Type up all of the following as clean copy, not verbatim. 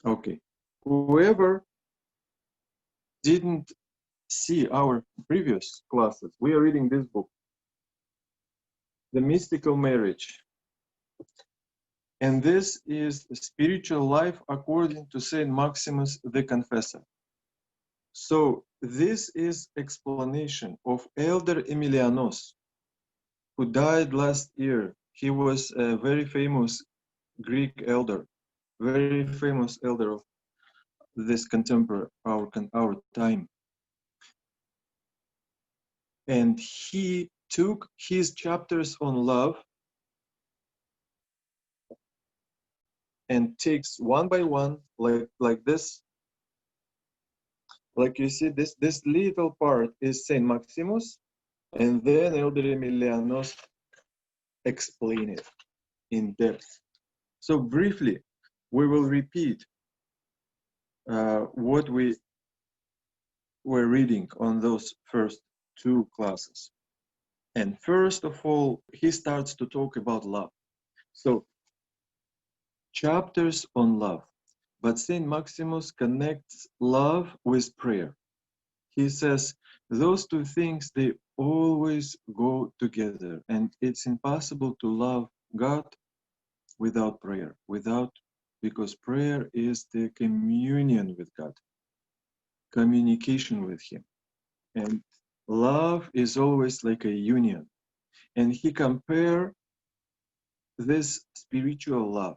Okay. Whoever didn't see our previous classes, we are reading this book, The Mystical Marriage. And this is spiritual life according to Saint Maximus the Confessor. So this is explanation of Elder Aemilianos, who died last year. He was a very famous Greek elder, very famous elder of this contemporary, our time. And he took his chapters on love and takes one by one, like this. Like you see, this little part is Saint Maximus, and then Elder Aemilianos explain it in depth. So briefly, we will repeat what we were reading on those first two classes. And first of all, he starts to talk about love. So chapters on love. But Saint Maximus connects love with prayer. He says those two things, they always go together, and it's impossible to love God without prayer, because prayer is the communion with God, communication with Him. And love is always like a union. And he compared this spiritual love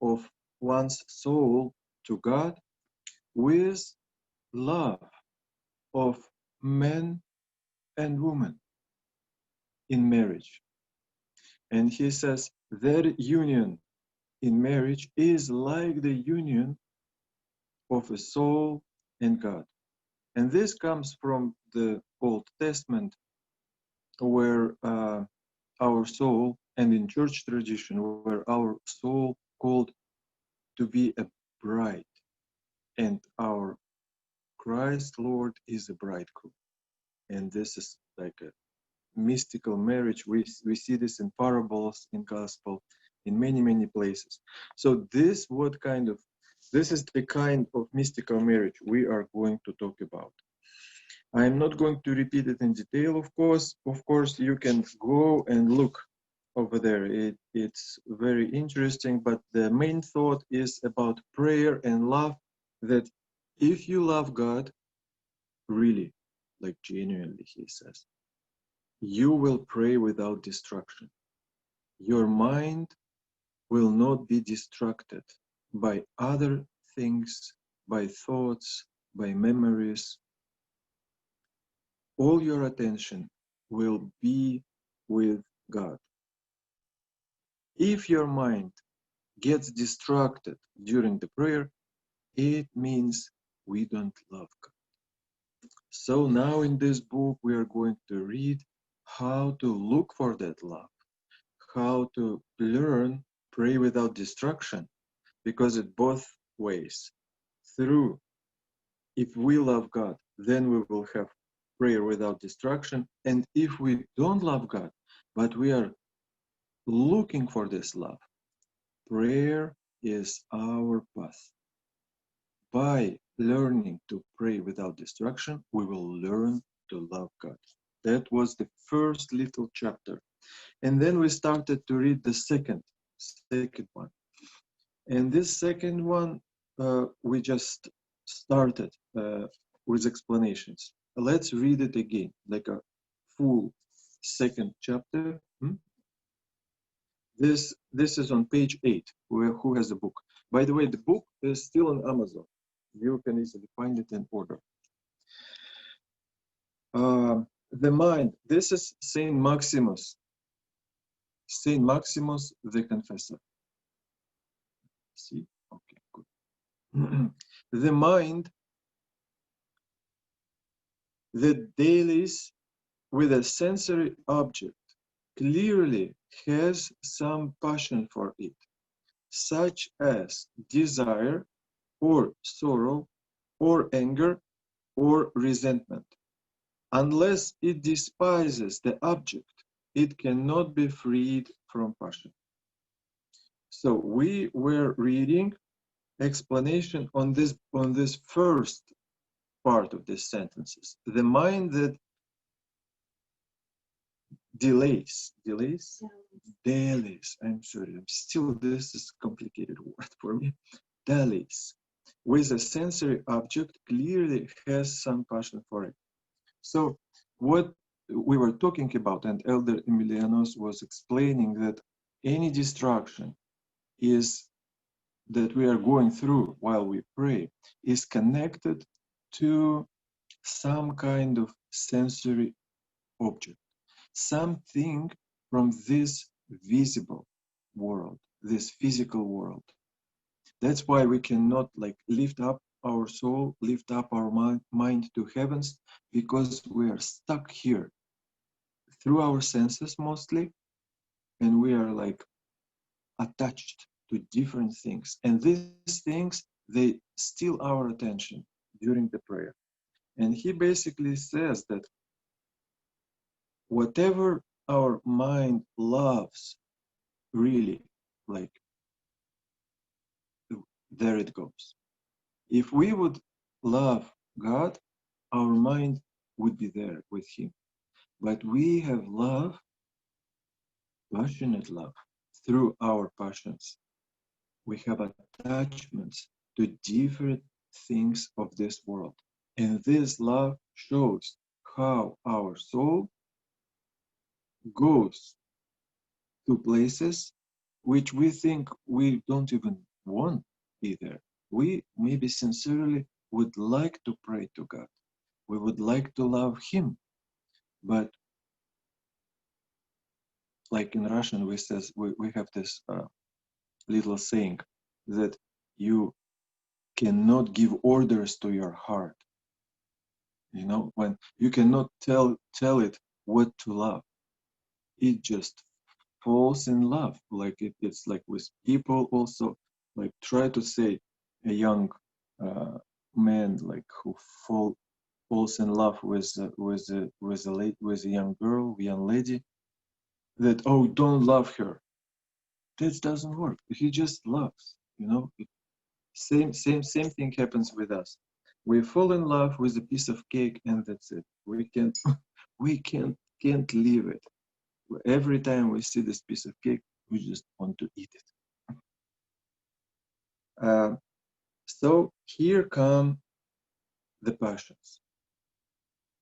of one's soul to God with love of man and woman in marriage. And he says their union in marriage is like the union of a soul and God. And this comes from the Old Testament, where our soul, and in church tradition, where our soul called to be a bride, and our Christ Lord is a bridegroom. And this is like a mystical marriage. We see this in parables, in gospel, in many places. So this is the kind of mystical marriage we are going to talk about. I'm not going to repeat it in detail, of course. Of course, you can go and look over there. It's very interesting, but the main thought is about prayer and love, that if you love God, really, like genuinely, he says, you will pray without distraction. Your mind will not be distracted by other things, by thoughts, by memories. All your attention will be with God. If your mind gets distracted during the prayer, it means we don't love God. So now in this book, we are going to read how to look for that love, how to learn pray without distraction, because it both ways. Through, if we love God, then we will have prayer without distraction. And if we don't love God, but we are looking for this love, prayer is our path. By learning to pray without distraction, we will learn to love God. That was the first little chapter. And then we started to read the second one. And this second one, we just started with explanations. Let's read it again, like a full second chapter. This is on page 8, who has the book. By the way, the book is still on Amazon. You can easily find it and order. The mind, this is Saint Maximus the Confessor. See, okay, good. The mind that deals with a sensory object clearly has some passion for it, such as desire or sorrow or anger or resentment. Unless it despises the object, it cannot be freed from passion. So we were reading explanation on this first part of these sentences. The mind that delays. I'm sorry. I'm still, this is a complicated word for me. Delays with a sensory object clearly has some passion for it. So what we were talking about, and Elder Aemilianos was explaining that any distraction is that we are going through while we pray is connected to some kind of sensory object, something from this visible world, this physical world. That's why we cannot like lift up our soul, lift up our mind to heavens, because we are stuck here through our senses mostly, and we are like attached to different things. And these things, they steal our attention during the prayer. And he basically says that whatever our mind loves, really, like, there it goes. If we would love God, our mind would be there with him. But we have love, passionate love, through our passions. We have attachments to different things of this world. And this love shows how our soul goes to places which we think we don't even want either. We maybe sincerely would like to pray to God. We would like to love him. But like in Russian, we have this little saying that you cannot give orders to your heart. You know, when you cannot tell it what to love, it just falls in love. Like it's like with people also. Like try to say a young man like who falls in love with a young girl, young lady, that, oh, don't love her. That doesn't work. He just loves. You know, same thing happens with us. We fall in love with a piece of cake, and that's it. We can't leave it. Every time we see this piece of cake, we just want to eat it. So here come the passions,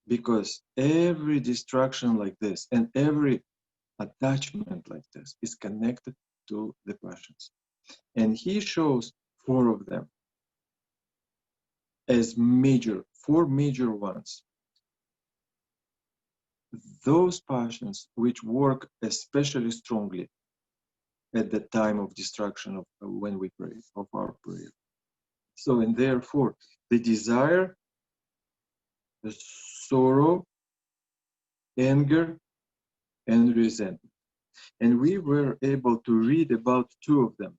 because every distraction like this and every attachment like this is connected to the passions. And he shows four of them as four major ones. Those passions which work especially strongly at the time of distraction of when we pray, of our prayer. So, and therefore, the desire, the sorrow, anger, and resentment. And we were able to read about two of them,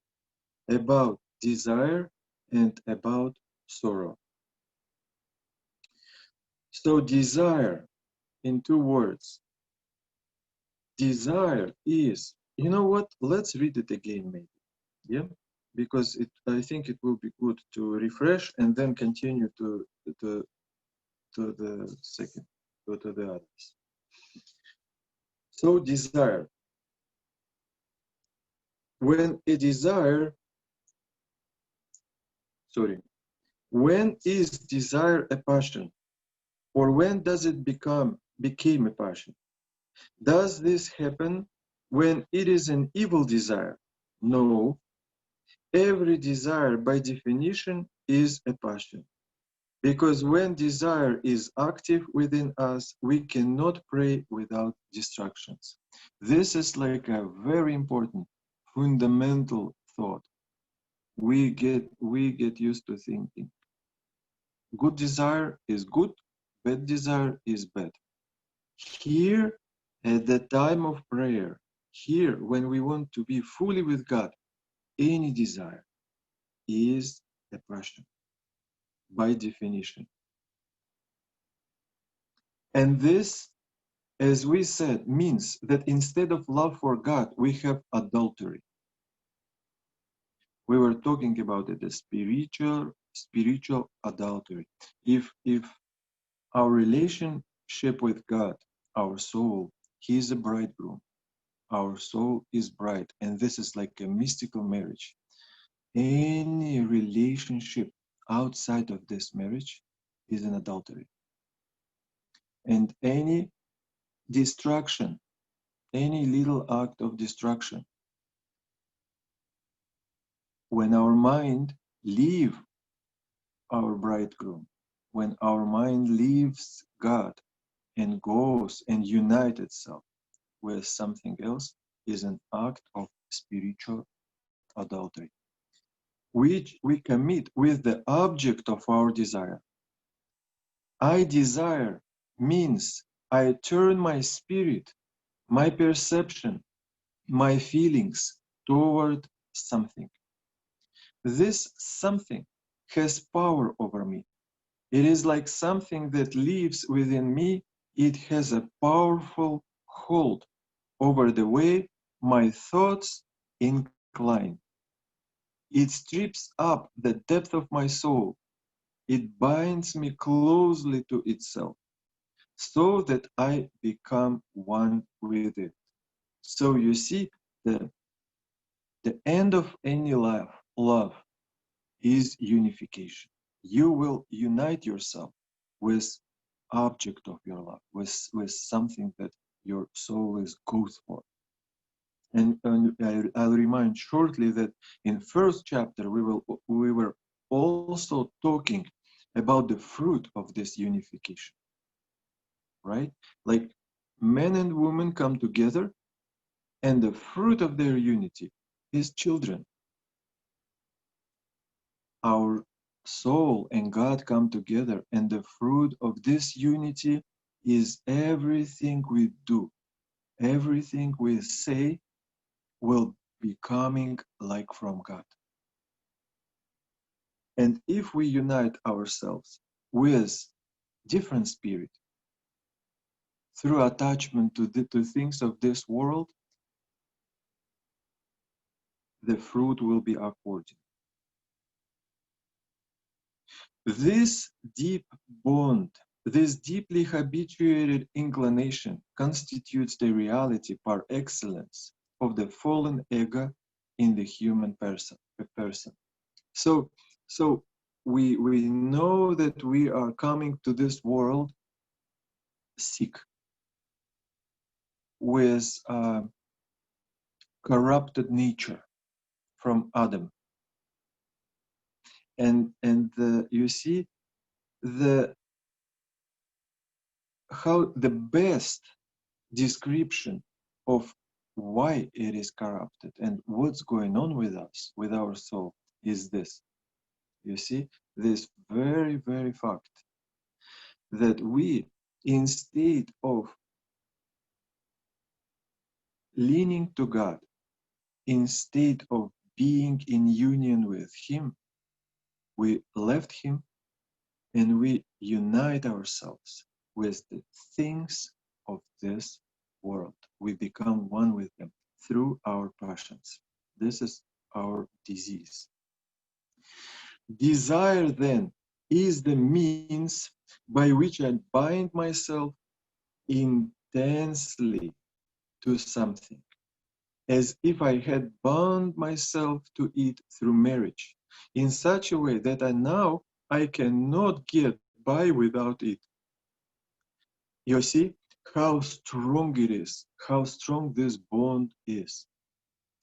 about desire and about sorrow. So desire, in two words, desire is, you know what, let's read it again maybe, yeah? Because I think it will be good to refresh and then continue to the second, to the others. So desire. When a desire, when is desire a passion? Or when does it became a passion? Does this happen when it is an evil desire? No. Every desire by definition is a passion. Because when desire is active within us, we cannot pray without distractions. This is like a very important, fundamental thought. We get used to thinking good desire is good, bad desire is bad. Here, at the time of prayer, here when we want to be fully with God, any desire is a passion by definition. And this, as we said, means that instead of love for God, we have adultery. We were talking about it, the spiritual adultery. If our relationship with God, our soul, He is a bridegroom. Our soul is bride, and this is like a mystical marriage. Any relationship outside of this marriage is an adultery. And any distraction, any little act of distraction, when our mind leave our bridegroom, when our mind leaves God and goes and unite itself with something else, is an act of spiritual adultery, which we commit with the object of our desire. I desire means I turn my spirit, my perception, my feelings toward something. This something has power over me. It is like something that lives within me. It has a powerful hold over the way my thoughts incline. It strips up the depth of my soul. It binds me closely to itself so that I become one with it. So you see, the end of any love is unification. You will unite yourself with object of your love, with something that your soul is goes for. And I'll remind shortly that in first chapter we were also talking about the fruit of this unification, right? Like men and women come together, and the fruit of their unity is children. Our soul and God come together, and the fruit of this unity is everything we do, everything we say will be coming like from God. And if we unite ourselves with different spirit through attachment to things of this world, the fruit will be according. This deep bond, this deeply habituated inclination constitutes the reality par excellence of the fallen ego in the human person. So, so we know that we are coming to this world sick with corrupted nature from Adam, and you see the how the best description of why it is corrupted and what's going on with us, with our soul, is this. You see, this very fact that we, instead of leaning to God, instead of being in union with Him, we left Him and we unite ourselves with the things of this world. We become one with them through our passions. This is our disease. Desire, then, is the means by which I bind myself intensely to something, as if I had bound myself to it through marriage, in such a way that I cannot get by without it. You see how strong it is, how strong this bond is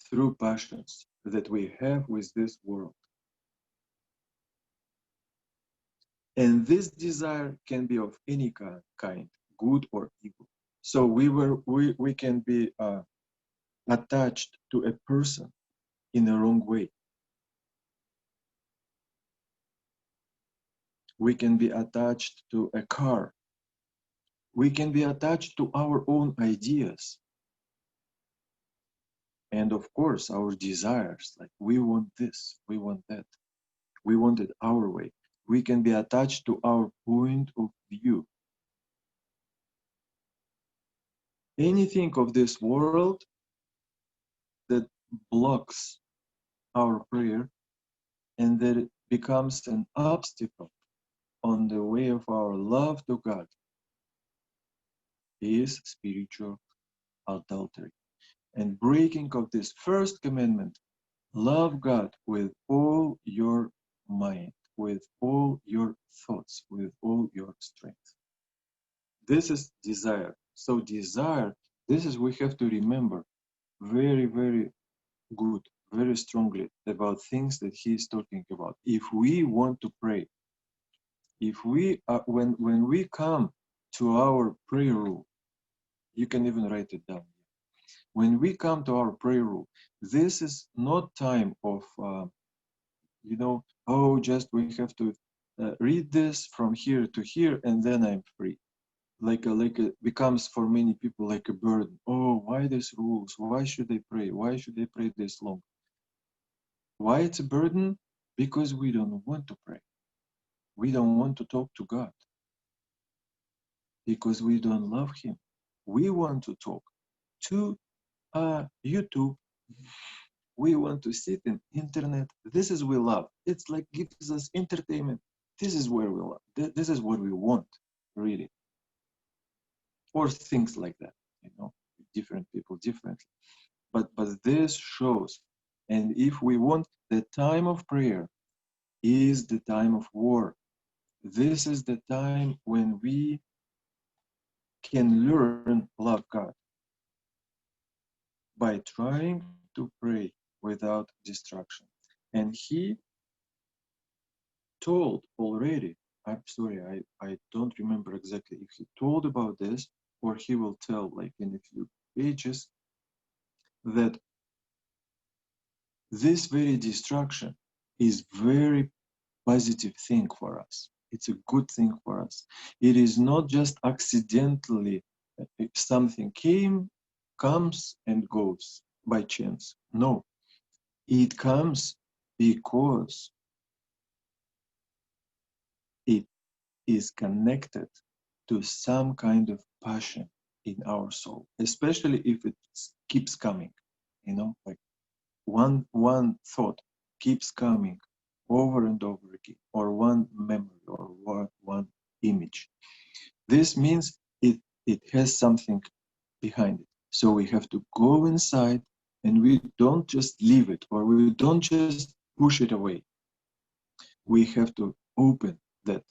through passions that we have with this world. And this desire can be of any kind, good or evil. So we can be attached to a person in a wrong way. We can be attached to a car. We can be attached to our own ideas. And of course, our desires, like we want this, we want that, we want it our way. We can be attached to our point of view. Anything of this world that blocks our prayer that it becomes an obstacle on the way of our love to God is spiritual adultery. And breaking of this first commandment, love God with all your mind, with all your thoughts, with all your strength. This is desire. So desire, this is we have to remember very, very good, very strongly about things that he is talking about. If we want to pray, if we are, when we come to our prayer room, you can even write it down. When we come to our prayer room, this is not time of oh, just we have to read this from here to here and then I'm free. Like a becomes for many people like a burden. Oh, why these rules? Why should they pray? Why should they pray this long? Why it's a burden? Because we don't want to pray. We don't want to talk to God because we don't love him. We want to talk to YouTube. We want to sit in internet. This is we love. It's like gives us entertainment. This is where we love. This is what we want, really. Or things like that, different people differently. But this shows, and if we want, the time of prayer is the time of war. This is the time when we can learn love God by trying to pray without distraction. And he told already, I'm sorry, I don't remember exactly if he told about this or he will tell like in a few pages that this very distraction is very positive thing for us. It's a good thing for us. It is not just accidentally something comes and goes by chance. No, it comes because it is connected to some kind of passion in our soul, especially if it keeps coming, like one thought keeps coming over and over again, or one memory, or one image. This means it has something behind it. So we have to go inside and we don't just leave it or we don't just push it away. We have to open that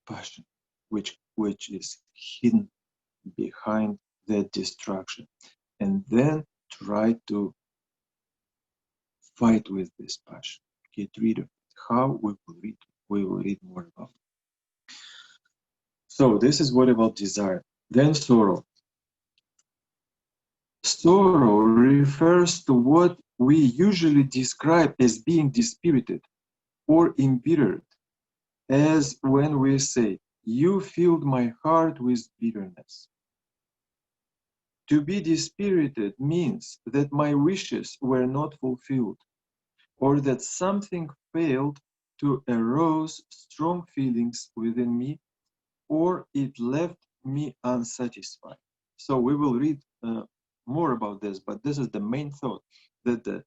passion which is hidden behind that distraction, and then try to fight with this passion, get rid of it. How we will read more about it. So this is what about desire. Then sorrow. Sorrow refers to what we usually describe as being dispirited or embittered, as when we say, "You filled my heart with bitterness." To be dispirited means that my wishes were not fulfilled, or that something failed to arouse strong feelings within me, or it left me unsatisfied. So we will read more about this, but this is the main thought, that the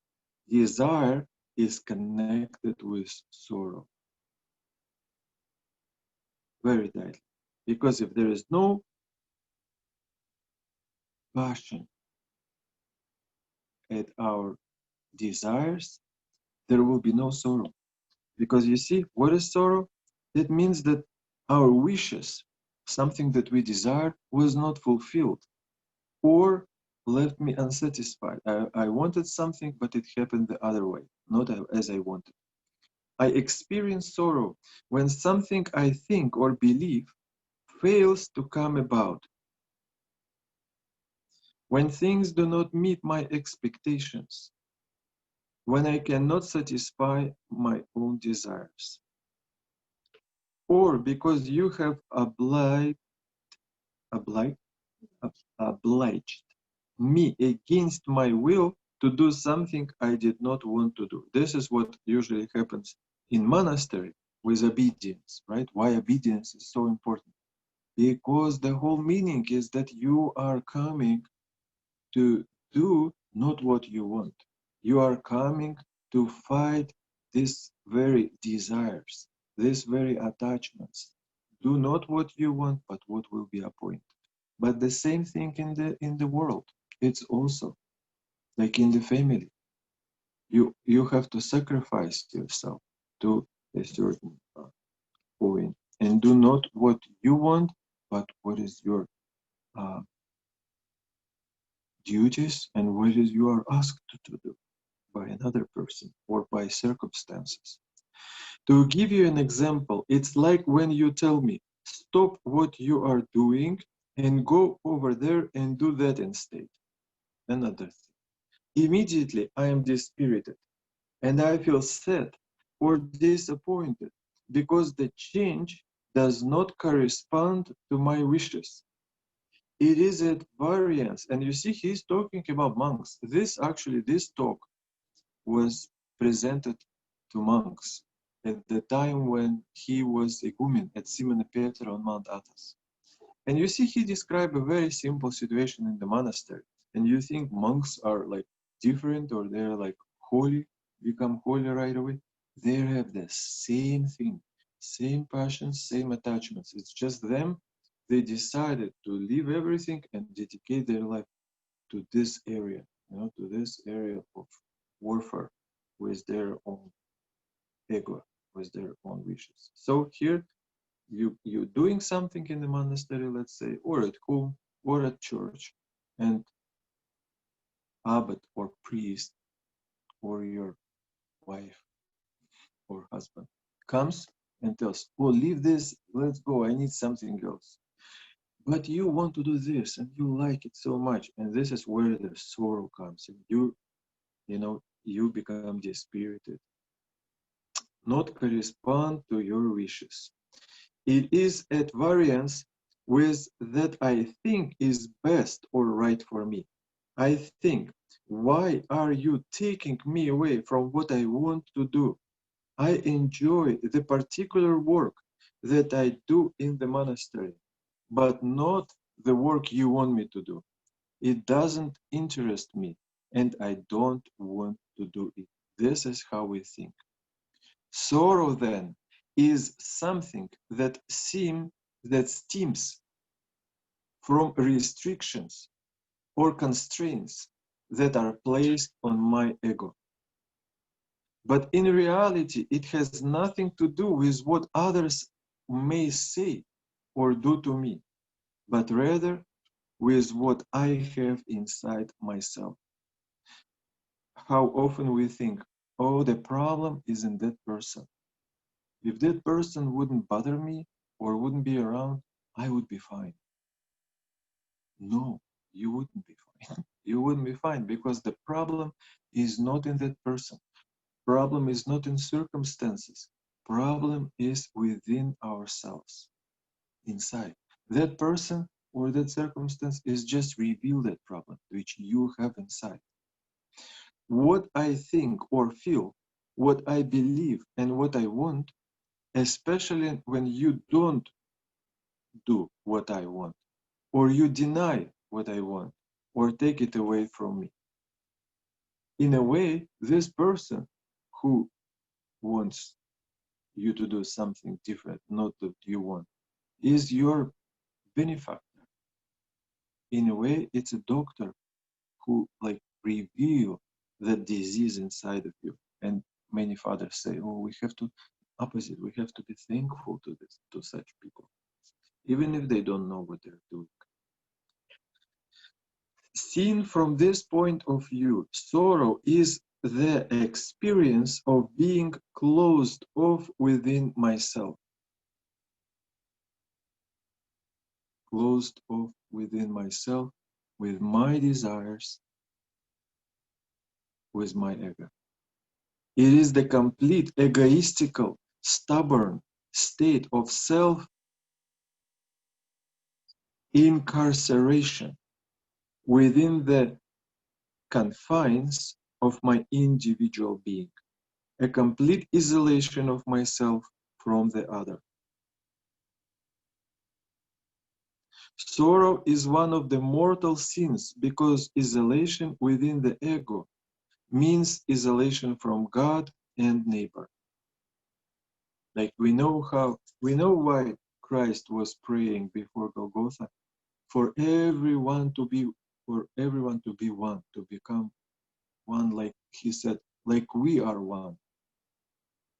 desire is connected with sorrow very tightly. Because if there is no passion at our desires, there will be no sorrow. Because you see, what is sorrow? That means that our wishes, something that we desire, was not fulfilled or left me unsatisfied. I wanted something, but it happened the other way, not as I wanted. I experience sorrow when something I think or believe fails to come about, when things do not meet my expectations, when I cannot satisfy my own desires, or because you have obliged, obliged me against my will to do something I did not want to do. This is what usually happens in monastery with obedience, right? Why obedience is so important? Because the whole meaning is that you are coming to do not what you want. You are coming to fight these very desires, these very attachments. Do not what you want, but what will be appointed. But the same thing in the world. It's also like in the family. You have to sacrifice yourself to a certain point, and do not what you want, but what is your uh, duties and what is you are asked to do by another person or by circumstances. To give you an example, it's like when you tell me, stop what you are doing and go over there and do that instead. Another thing. Immediately I am dispirited and I feel sad or disappointed because the change does not correspond to my wishes. It is at variance. And you see, he's talking about monks. This talk was presented to monks at the time when he was egumen at Simon Peter on Mount Athos. And you see, he described a very simple situation in the monastery. And you think monks are like different or they're like holy, become holy right away. They have the same thing, same passions, same attachments. It's just them. They decided to leave everything and dedicate their life to this area, to this area of warfare with their own ego, with their own wishes. So here you doing something in the monastery, let's say, or at home or at church, and abbot or priest or your wife or husband comes and tells, oh, leave this, let's go, I need something else. But you want to do this and you like it so much, and this is where the sorrow comes in. You become dispirited, not correspond to your wishes. It is at variance with that I think is best or right for me. I think, why are you taking me away from what I want to do? I enjoy the particular work that I do in the monastery, but not the work you want me to do. It doesn't interest me, and I don't want to do it. This is how we think. Sorrow, then, is something that stems from restrictions or constraints that are placed on my ego. But in reality, it has nothing to do with what others may say or do to me, but rather with what I have inside myself. How often we think, oh, the problem is in that person. If that person wouldn't bother me or wouldn't be around, I would be fine. No, you wouldn't be fine. You wouldn't be fine because the problem is not in that person. Problem is not in circumstances. Problem is within ourselves, inside. That person or that circumstance is just reveal that problem which you have inside. What I think or feel, what I believe and what I want, especially when you don't do what I want, or you deny what I want, or take it away from me. In a way, this person who wants you to do something different, not that you want, is your benefactor. In a way, it's a doctor who like reveal the disease inside of you. And many fathers say, oh, we have to opposite, we have to be thankful to this, to such people, even if they don't know what they're doing. Seen from this point of view, sorrow is the experience of being closed off within myself. Closed off within myself, with my desires, with my ego. It is the complete egoistical, stubborn state of self-incarceration within the confines of my individual being, a complete isolation of myself from the other. Sorrow is one of the mortal sins because isolation within the ego means isolation from God and neighbor. Like we know why Christ was praying before Golgotha for everyone to be one, to become one, like he said, like we are one.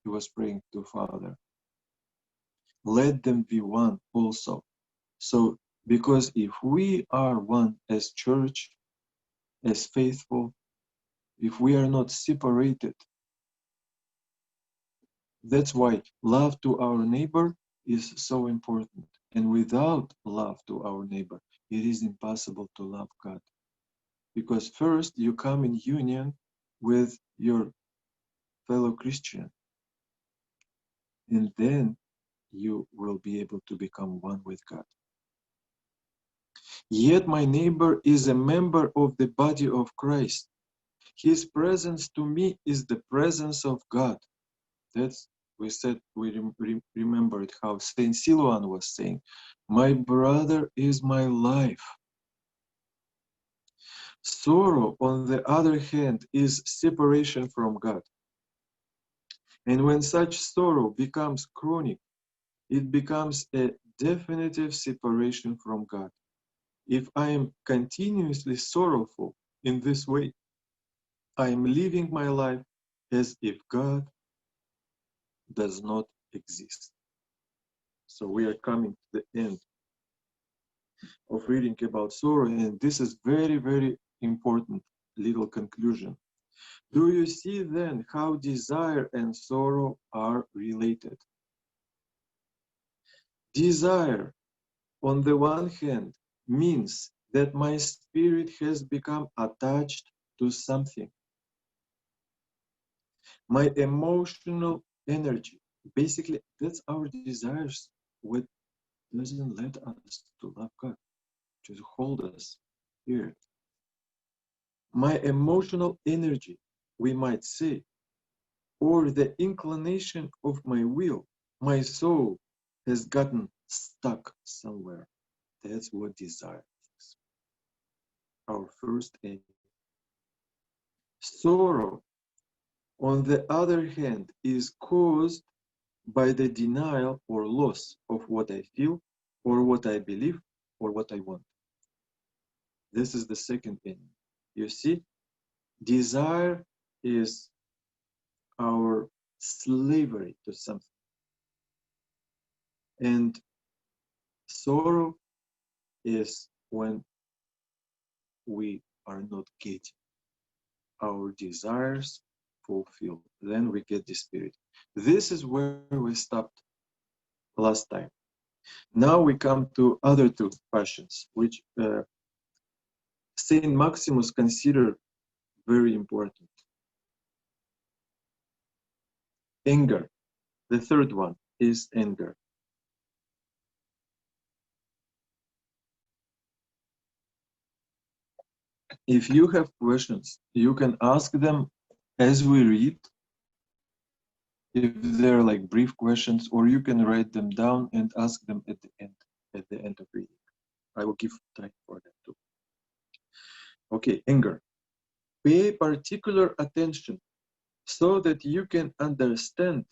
He was praying to Father. Let them be one also. So, because if we are one as church, as faithful, if we are not separated, that's why love to our neighbor is so important. And without love to our neighbor, it is impossible to love God. Because first you come in union with your fellow Christian, and then you will be able to become one with God. Yet my neighbor is a member of the body of Christ. His presence to me is the presence of God. That's, we remembered how Saint Silouan was saying, my brother is my life. Sorrow, on the other hand, is separation from God. And when such sorrow becomes chronic, it becomes a definitive separation from God. If I am continuously sorrowful in this way, I am living my life as if God does not exist. So we are coming to the end of reading about sorrow, and this is very, very important little conclusion. Do you see then how desire and sorrow are related? Desire, on the one hand, means that my spirit has become attached to something. My emotional energy, basically, that's our desires, what doesn't let us to love God, to hold us here. My emotional energy, we might say, or the inclination of my will, my soul has gotten stuck somewhere. That's what desire is. Our first aim. Sorrow, on the other hand, is caused by the denial or loss of what I feel, or what I believe, or what I want. This is the second enemy. You see, desire is our slavery to something. And sorrow is when we are not getting our desires fulfilled. Then we get the spirit. This is where we stopped last time. Now we come to other two passions, which Saint Maximus considered very important. Anger. The third one is anger. If you have questions, you can ask them as we read, if they're like brief questions, or you can write them down and ask them at the end of reading. I will give time for that too. Okay, anger. Pay particular attention so that you can understand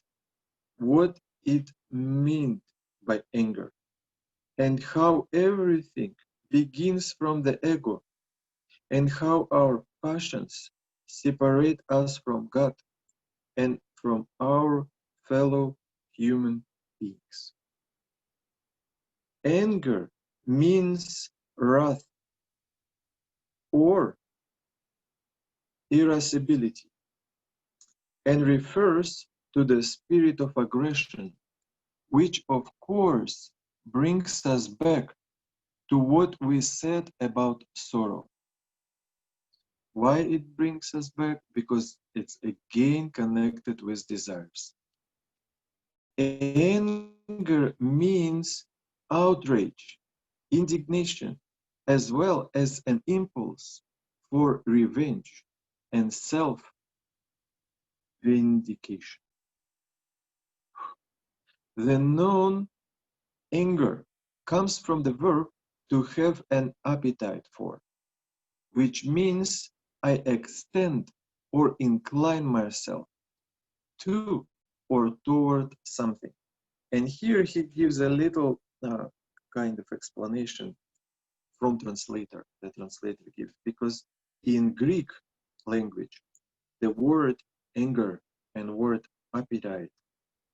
what it meant by anger and how everything begins from the ego and how our passions separate us from God and from our fellow human beings. Anger means wrath or irascibility and refers to the spirit of aggression, which of course brings us back to what we said about sorrow. Why it brings us back? Because it's again connected with desires. Anger means outrage, indignation, as well as an impulse for revenge and self-vindication. The noun anger comes from the verb to have an appetite for, which means I extend or incline myself to or toward something. And here he gives a little kind of explanation from translator, the translator gives, because in Greek language, the word anger and word appetite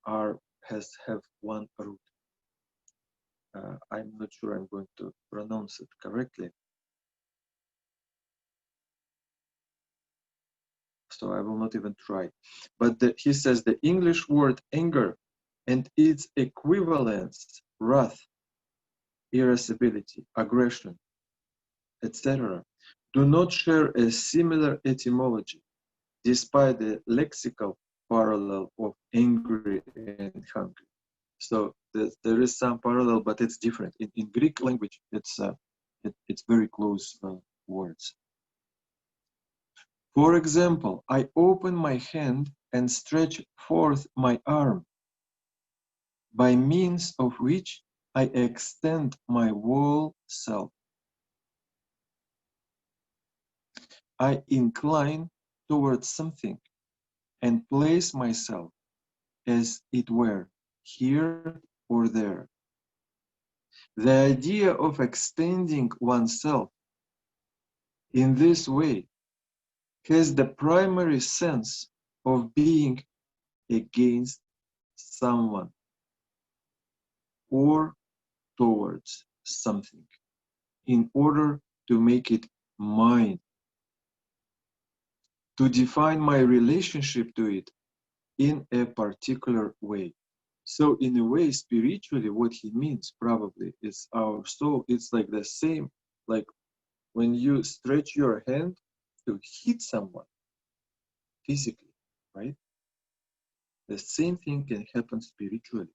have one root. I'm not sure I'm going to pronounce it correctly, so I will not even try. But he says the English word anger and its equivalents, wrath, irascibility, aggression, etc., do not share a similar etymology, despite the lexical parallel of angry and hungry. So there is some parallel, but it's different. In Greek language, it's very close words. For example, I open my hand and stretch forth my arm, by means of which I extend my whole self. I incline towards something and place myself, as it were, here or there. The idea of extending oneself in this way has the primary sense of being against someone or towards something in order to make it mine, to define my relationship to it in a particular way. So in a way, spiritually, what he means probably is our soul. It's like the same, like when you stretch your hand to hit someone physically, right? The same thing can happen spiritually.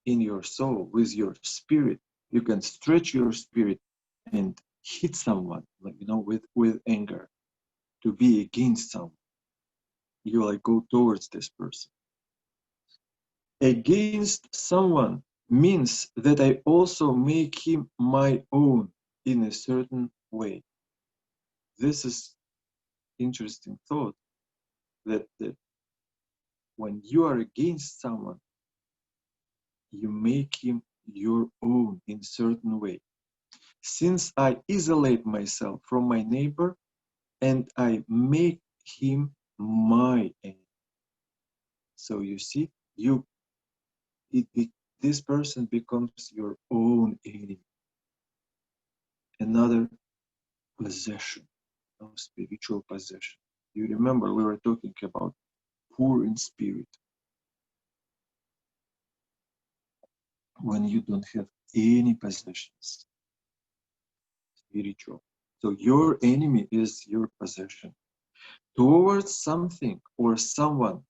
In your soul, with your spirit, you can stretch your spirit and hit someone, like, with anger, to be against someone. You like go towards this person. Against someone means that I also make him my own in a certain way. This is interesting thought, that when you are against someone, you make him your own in certain way. Since I isolate myself from my neighbor and I make him my enemy. So you see, this person becomes your own enemy. Another possession, spiritual possession. You remember we were talking about poor in spirit. When you don't have any possessions, spiritual. So your enemy is your possession. Towards something or someone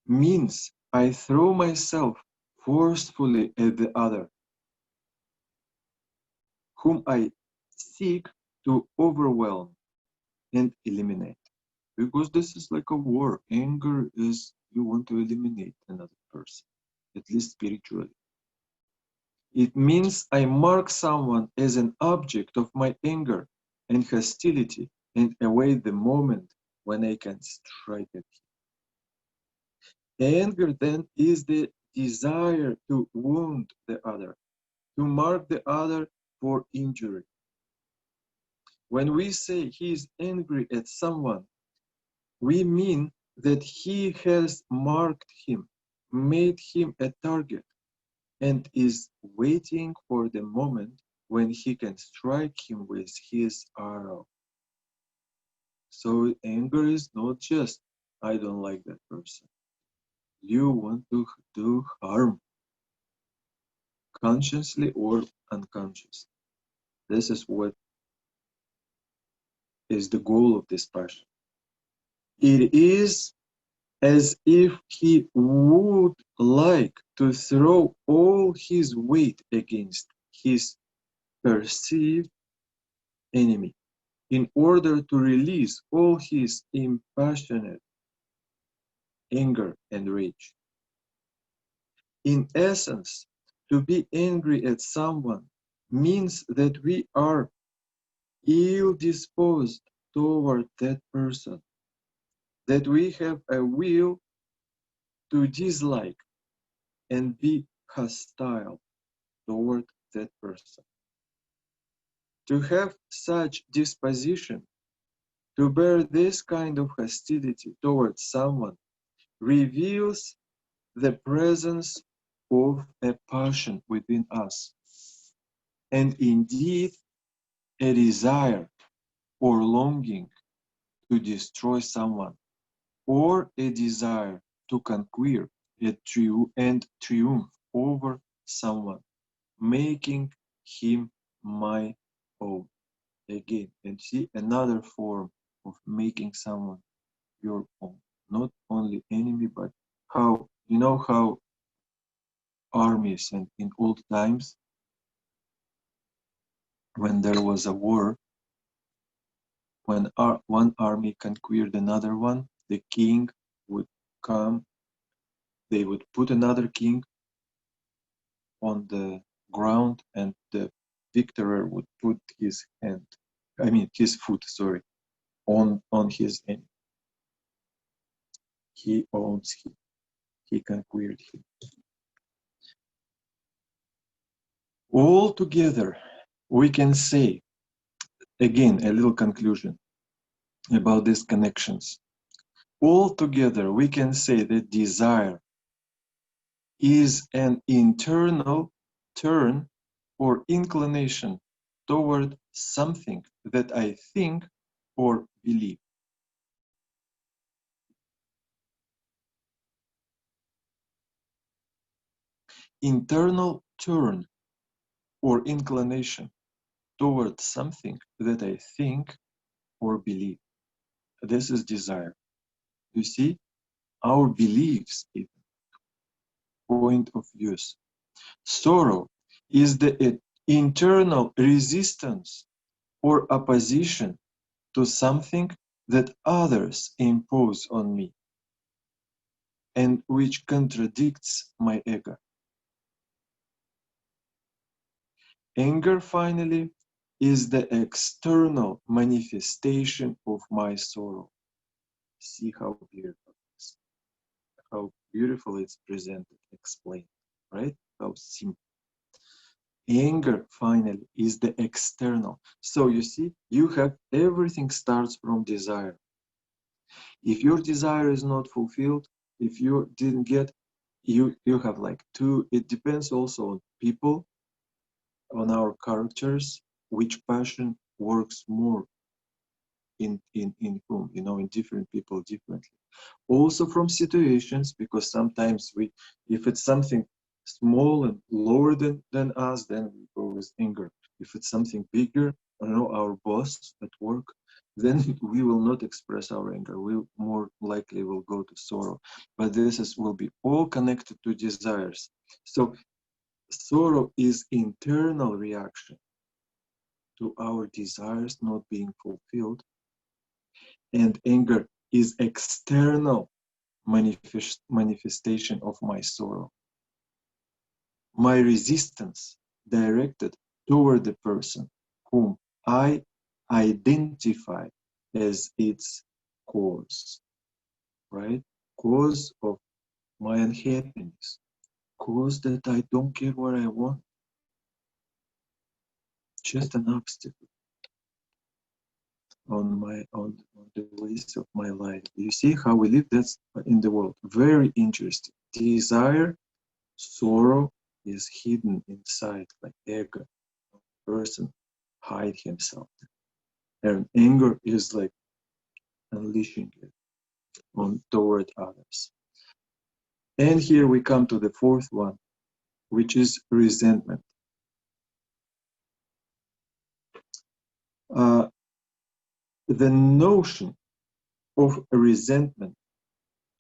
means I throw myself forcefully at the other, whom I seek to overwhelm and eliminate. Because this is like a war. Anger is you want to eliminate another person, at least spiritually. It means I mark someone as an object of my anger and hostility and await the moment when I can strike at him. Anger then is the desire to wound the other, to mark the other for injury. When we say he is angry at someone, we mean that he has marked him, made him a target, and is waiting for the moment when he can strike him with his arrow. So anger is not just, I don't like that person. You want to do harm, consciously or unconsciously. This is what is the goal of this passion. It is as if he would like to throw all his weight against his perceived enemy in order to release all his impassionate anger and rage. In essence, to be angry at someone means that we are ill-disposed toward that person, that we have a will to dislike and be hostile toward that person. To have such disposition, to bear this kind of hostility towards someone, reveals the presence of a passion within us, and indeed a desire or longing to destroy someone, or a desire to conquer and triumph over someone, making him my own. Again, and see another form of making someone your own, not only enemy, but how, you know how armies and in old times, when there was a war, when one army conquered another one, the king would come, they would put another king on the ground, and the victor would put his hand, I mean his foot, sorry, on his enemy. He owns him, he conquered him. All together, we can say, again, a little conclusion about these connections. All together, we can say that desire is an internal turn or inclination toward something that I think or believe. Internal turn or inclination toward something that I think or believe. This is desire. You see, our beliefs, point of views. Sorrow is the internal resistance or opposition to something that others impose on me and which contradicts my ego. Anger, finally, is the external manifestation of my sorrow. See how beautiful it's presented, explained, right? How simple. Anger, finally, is the external. So you see, you have everything starts from desire. If your desire is not fulfilled, if you didn't get, you have like two, it depends also on people, on our characters, which passion works more in whom, in different people differently. Also from situations, because sometimes if it's something small and lower than us, then we go with anger. If it's something bigger, I don't know, our boss at work, then we will not express our anger. We more likely will go to sorrow. But will be all connected to desires. So sorrow is internal reaction to our desires not being fulfilled, and anger is external manifestation of my sorrow. My resistance directed toward the person whom I identify as its cause, right? Cause of my unhappiness, cause that I don't get what I want, just an obstacle on the ways of my life. You see how we live that's in the world. Very interesting. Desire, sorrow is hidden inside, like ego. Person hide himself. And anger is like unleashing it on toward others. And here we come to the fourth one, which is resentment. The notion of resentment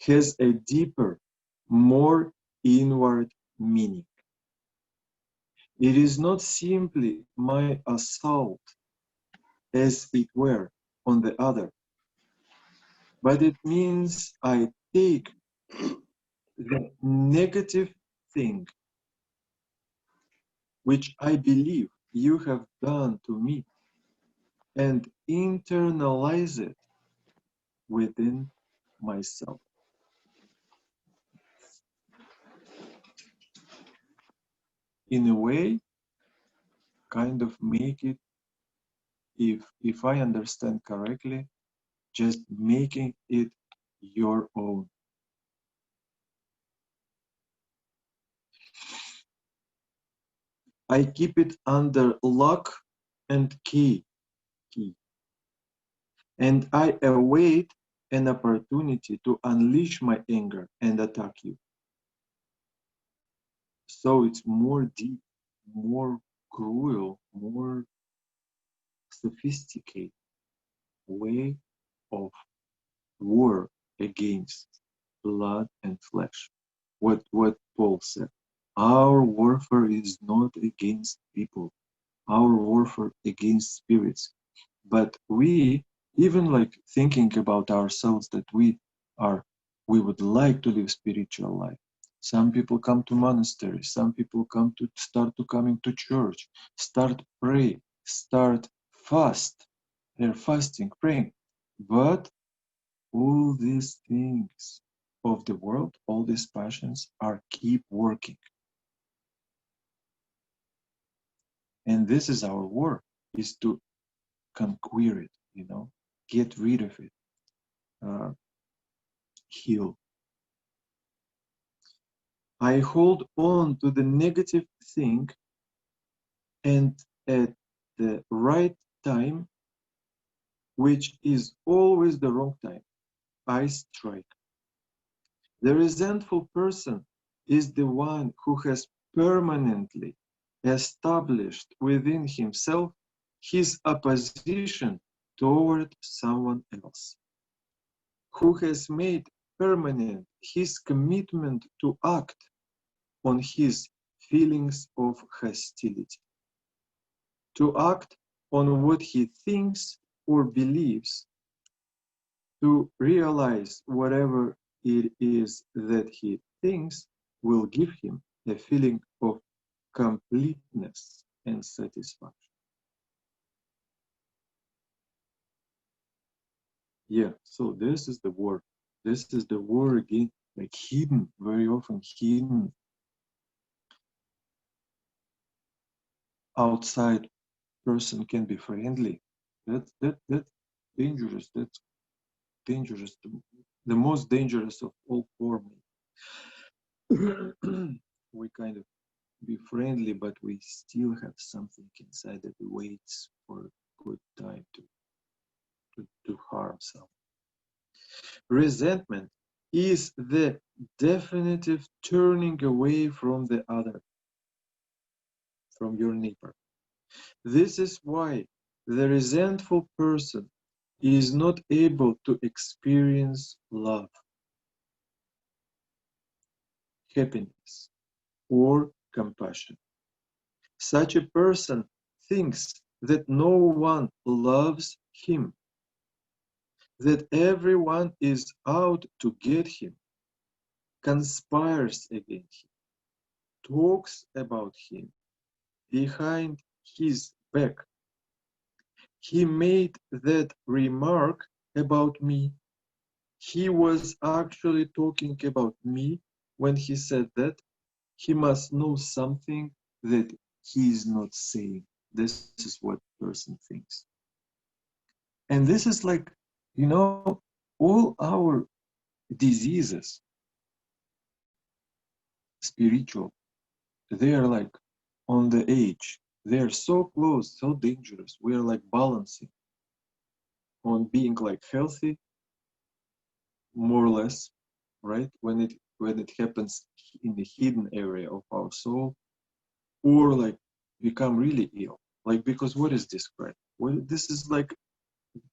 has a deeper, more inward meaning. It is not simply my assault, as it were, on the other, but it means I take the negative thing which I believe you have done to me and internalize it within myself. in a way, kind of make it, if I understand correctly, just making it your own. I keep it under lock and key, and I await an opportunity to unleash my anger and attack you. So it's more deep, more cruel, more sophisticated way of war against blood and flesh. What Paul said. Our warfare is not against people. Our warfare against spirits. But we, even like thinking about ourselves that we would like to live spiritual life. Some people come to monasteries. Some people start to coming to church, start pray, start fast. They're fasting, praying. But all these things of the world, all these passions are keep working. And this is our work, is to conquer it, get rid of it, heal. I hold on to the negative thing, and at the right time, which is always the wrong time, I strike. The resentful person is the one who has permanently established within himself his opposition toward someone else, who has made permanent his commitment to act on his feelings of hostility, to act on what he thinks or believes, to realize whatever it is that he thinks will give him a feeling of completeness and satisfaction. Yeah, so this is the war. This is the war again, like hidden, very often hidden outside person can be friendly. That's dangerous. That's dangerous. The most dangerous of all for me. We kind of be friendly, but we still have something inside that waits for a good time to harm someone. Resentment is the definitive turning away from the other, from your neighbor. This is why the resentful person is not able to experience love, happiness, or compassion. Such a person thinks that no one loves him, that everyone is out to get him, conspires against him, talks about him behind his back. He made that remark about me. He was actually talking about me when he said that. He must know something that he is not saying. This is what person thinks. And this is like, all our diseases, spiritual, they are like on the edge. They are so close, so dangerous. We are like balancing on being like healthy, more or less, right? When it happens in the hidden area of our soul, or like become really ill. Like, because what is this crap? Well, this is like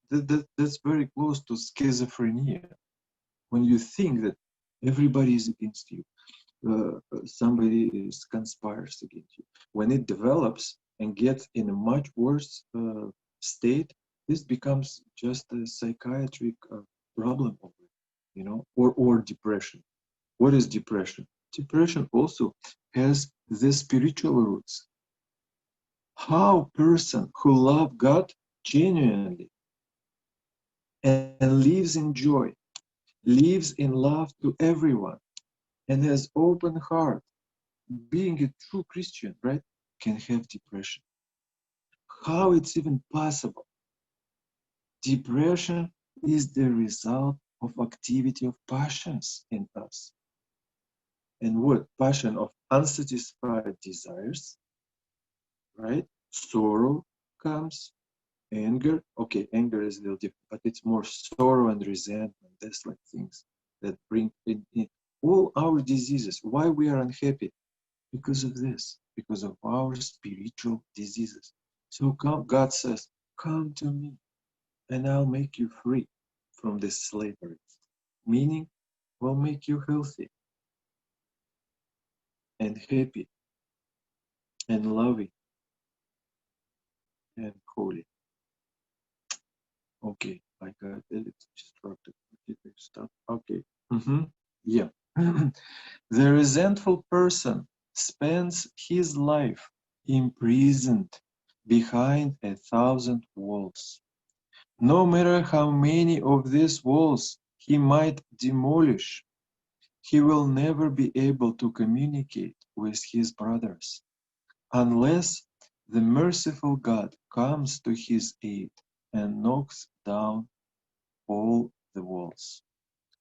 that's very close to schizophrenia. When you think that everybody is against you, somebody is conspires against you. When it develops and gets in a much worse state, this becomes just a psychiatric problem, or depression. What is depression? Depression also has the spiritual roots. How person who love God genuinely and lives in joy, lives in love to everyone, and has open heart, being a true Christian, right, can have depression. How it's even possible? Depression is the result of activity of passions in us. And what? Passion of unsatisfied desires, right? Sorrow comes, anger. Okay, anger is a little different, but it's more sorrow and resentment. That's like things that bring in all our diseases. Why we are unhappy? Because of this, because of our spiritual diseases. So God says, come to me and I'll make you free from this slavery. Meaning, will make you healthy and happy and loving and holy. Okay, I got a little distracted. Stop. Okay. Yeah. The resentful person spends his life imprisoned behind 1,000 walls. No matter how many of these walls he might demolish, he will never be able to communicate with his brothers unless the merciful God comes to his aid and knocks down all the walls.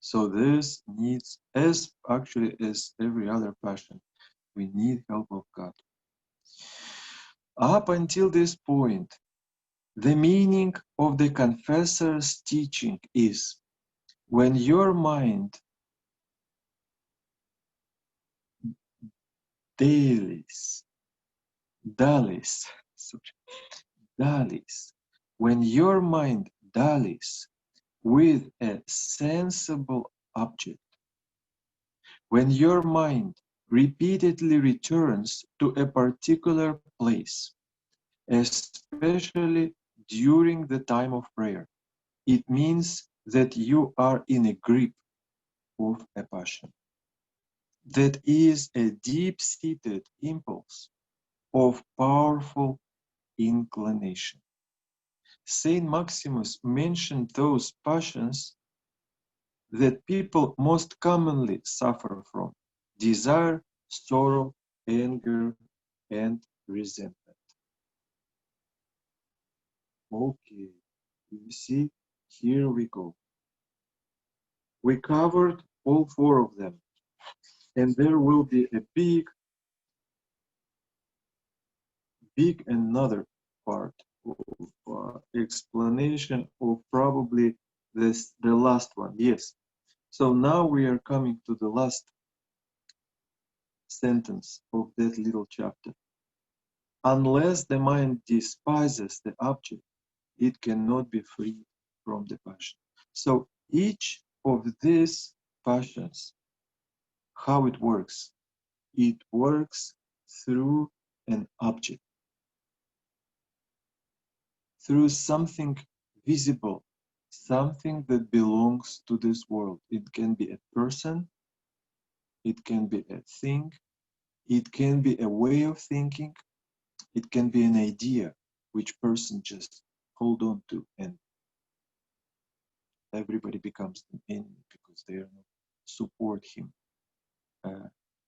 So this needs, as actually as every other passion, we need help of God. Up until this point, the meaning of the confessor's teaching is when your mind dallies, dallies, dallies, when your mind dallies with a sensible object, when your mind repeatedly returns to a particular place, especially during the time of prayer, it means that you are in a grip of a passion. That is a deep-seated impulse of powerful inclination. Saint Maximus mentioned those passions that people most commonly suffer from: desire, sorrow, anger, and resentment. Okay, you see, here we go. We covered all four of them, and there will be a big another part of explanation of probably the last one. Yes. So now we are coming to the last sentence of that little chapter. Unless the mind despises the object, it cannot be freed from the passion. So each of these passions, how it works? It works through an object, through something visible, something that belongs to this world. It can be a person, it can be a thing, it can be a way of thinking, it can be an idea which person just hold on to, and everybody becomes an enemy because they are not support him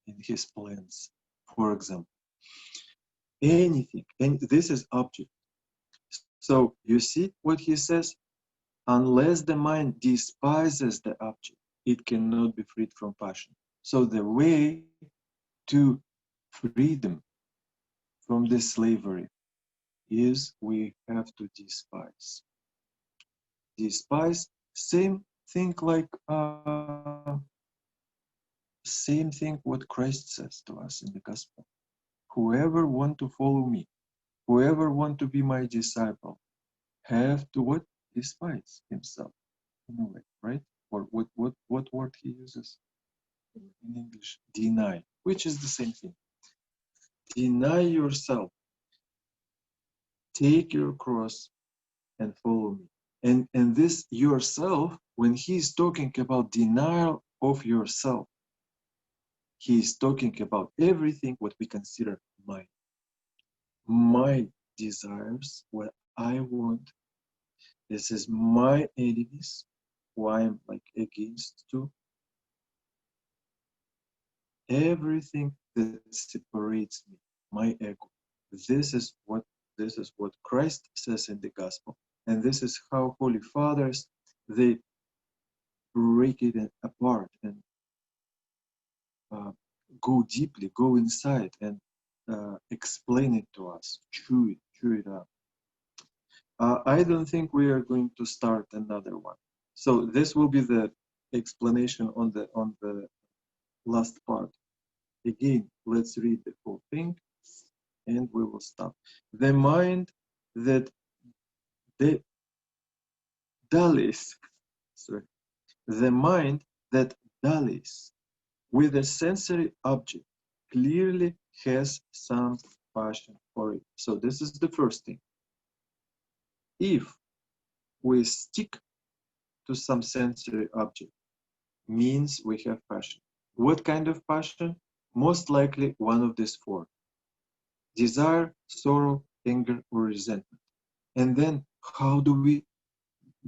in his plans. For example, anything, and this is object. So you see what he says? Unless the mind despises the object, it cannot be freed from passion. So the way to freedom from this slavery is we have to despise. Despise, same thing like same thing what Christ says to us in the gospel. Whoever want to follow me, whoever want to be my disciple, have to what? Despise himself in a way, right? Or what word he uses in English? Deny, which is the same thing. Deny yourself, take your cross and follow me. And this yourself, when he's talking about denial of yourself, he's talking about everything what we consider my desires, what I want. This is my enemies, who I am like against to. everything that separates me, my ego. This is what Christ says in the gospel. And this is how Holy Fathers, they break it apart and uh, go deeply, go inside and explain it to us, chew it up. I don't think we are going to start another one. So this will be the explanation on the last part. Again, let's read the whole thing and we will stop. The mind that the dallies, sorry, the mind that dallies with a sensory object clearly has some passion for it. So this is the first thing. If we stick to some sensory object, means we have passion. What kind of passion? Most likely one of these four: desire, sorrow, anger, or resentment. And then how do we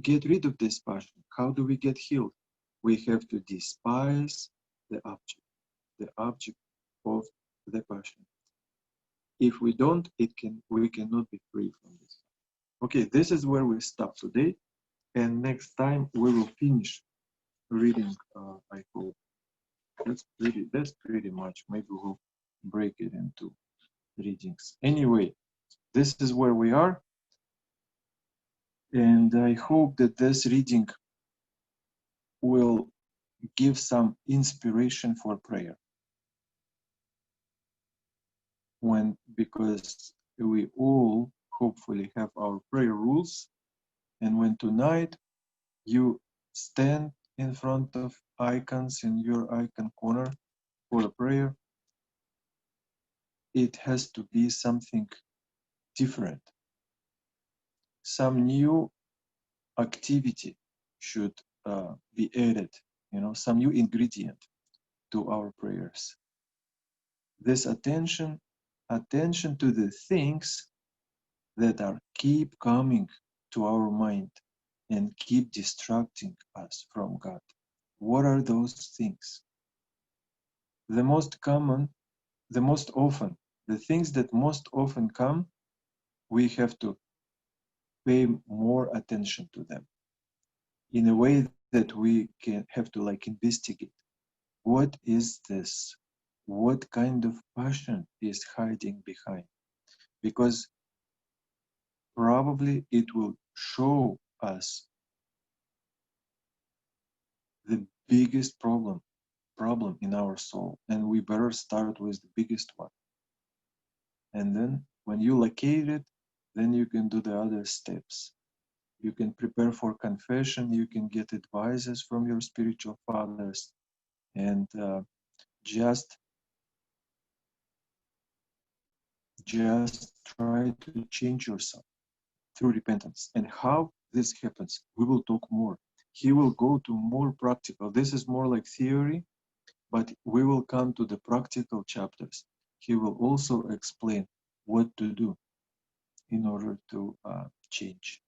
get rid of this passion? How do we get healed? We have to despise the object of the passion. If we don't, we cannot be free from this. Okay, this is where we stop today, and next time we will finish reading. I hope that's pretty much. Maybe we'll break it into readings. Anyway, this is where we are, and I hope that this reading will give some inspiration for prayer. Because we all hopefully have our prayer rules, and when tonight you stand in front of icons in your icon corner for a prayer, it has to be something different. Some new activity should be added, some new ingredient to our prayers. This attention to the things that are keep coming to our mind and keep distracting us from God. What are those things? The things that most often come, we have to pay more attention to them in a way that we can have to investigate. What is this? What kind of passion is hiding behind? Because probably it will show us the biggest problem in our soul, and we better start with the biggest one. And then when you locate it, then you can do the other steps. You can prepare for confession, you can get advices from your spiritual fathers, and just try to change yourself through repentance. And how this happens, we will talk more. He will go to more practical. This is more like theory, but we will come to the practical chapters. He will also explain what to do in order to change.